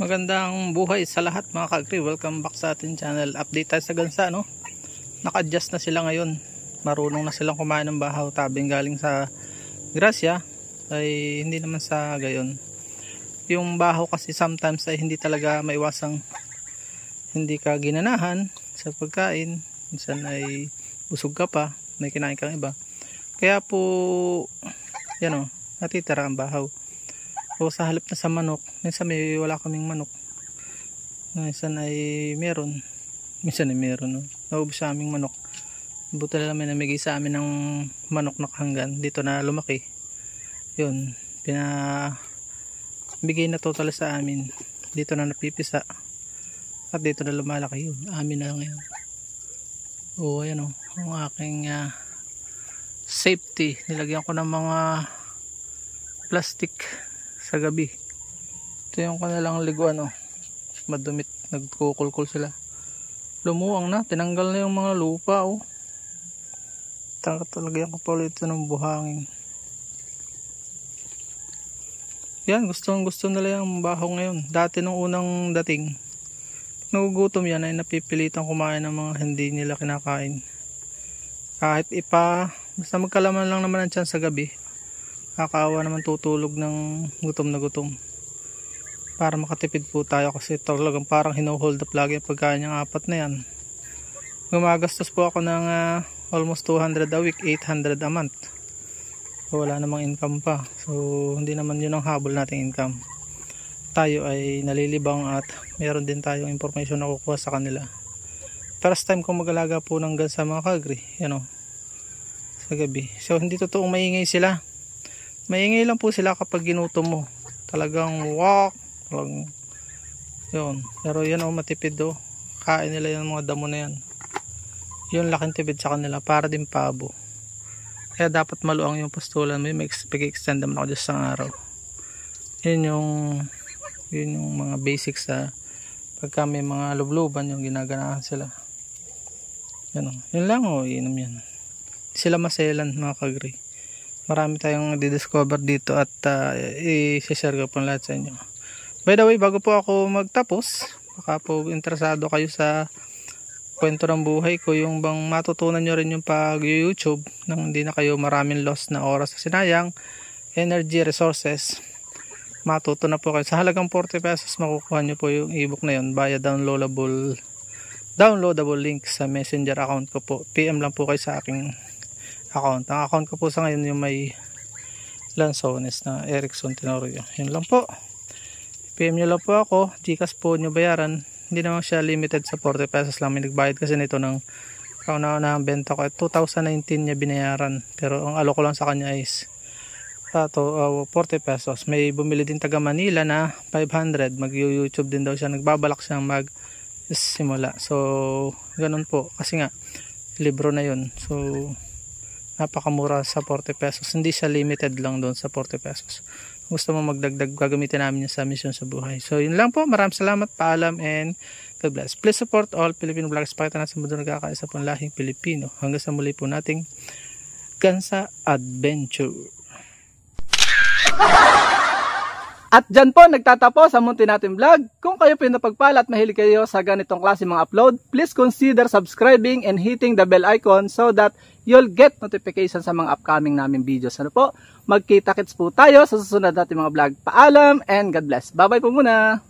Magandang buhay sa lahat mga ka-agri. Welcome back sa ating channel. Update tayo sa gansa, no? Naka-adjust na sila ngayon. Marunong na silang kumain ng bahaw. Tabing galing sa grasya ay hindi naman sa gayon. Yung bahaw kasi sometimes ay hindi talaga maiwasang hindi ka ginanahan sa pagkain. Minsan ay busog ka pa, may kinain kang iba. Kaya po yan, natitira ang bahaw. O sa halip na sa manok, minsan may wala kaming manok, minsan ay meron, naubos sa aming manok. Buti na lang may namigay sa amin ng manok na kahanggan dito na lumaki. Yun, bigay na total sa amin. Dito na napipisa at dito na lumalaki. Yun, amin na lang yan. O ayan ang aking safety. Nilagyan ko ng mga plastic sa gabi. Ito yung kanilang liguan, madumit, nagkukulkul sila. Lumuang na, tinanggal na yung mga lupa. Talagyan ko pa ulit ito ng buhangin. Yan, gusto nila yung bahaw ngayon. Dati nung unang dating, nagugutom yan ay napipilitan kumain ng mga hindi nila kinakain. Kahit basta magkalaman lang naman ang tiyan sa gabi, kakaawa naman tutulog ng gutom na gutom. Para makatipid po tayo kasi talagang parang hinuhold up lagi ang pagkain niyang apat na yan. Gumagastos po ako ng almost 200 a week, 800 a month. So, wala namang income pa. So hindi naman yun ang habol nating income. Tayo ay nalilibang at meron din tayong information na kukuha sa kanila. First time ko mag-alaga po ng gansa mga ka-agri. Yan sa gabi. So hindi totoong maingay sila. Maingay lang po sila kapag ginutom mo. Talagang yun. Pero yan matipid kain nila yung mga damo na yan. Yung laking tipid sa kanila para din pabo. Kaya dapat maluang yung pastulan mo. May extend naman ako dyan sa araw. Yun yung mga basics pagka may mga lubluban yung ginaganahan sila. Yun lang inom yan. Sila maselan mga ka-agri. Marami tayong di-discover dito at i-share ko po lahat sa inyo. By the way, bago po ako magtapos, baka po interesado kayo sa kwento ng buhay ko, yung bang matutunan nyo rin yung pag-YouTube nang hindi na kayo maraming loss na oras sa sinayang, energy, resources. Matuto na po kayo. Sa halagang 40 pesos makukuha nyo po yung ebook na yun via downloadable link sa messenger account ko po. PM lang po kayo sa aking account. Ang account ko po sa ngayon yung may Lanzones na Erickson Tenorio. Yun lang po. PM nyo lang po ako. Gcash po nyo bayaran. Hindi naman siya limited sa 40 pesos lang. May nagbayad kasi nito ng kauna-unahang benta ko. 2019 niya binayaran. Pero ang alo ko lang sa kanya is 40 pesos. May bumili din taga Manila na 500. Mag-YouTube din daw siya. Nagbabalak siyang magsimula. So, ganun po. Kasi nga, libro na yun. So, napakamura sa 40 pesos. Hindi siya limited lang doon sa 40 pesos. Gusto mo magdagdag, gagamitin namin yan sa mission sa buhay. So yun lang po. Maraming salamat. Paalam and God bless. Please support all Filipino vloggers. Pakita natin sa mundo nagkakaisa pong lahing Pilipino. Hanggang sa muli po nating Gansa Adventure. At dyan po nagtatapos ang munti natin vlog. Kung kayo pinapagpala at mahilig kayo sa ganitong klase mga upload, please consider subscribing and hitting the bell icon so that you'll get notification sa mga upcoming namin videos. Magkita-kits po tayo sa susunod natin mga vlog. Paalam and God bless. Bye-bye po muna.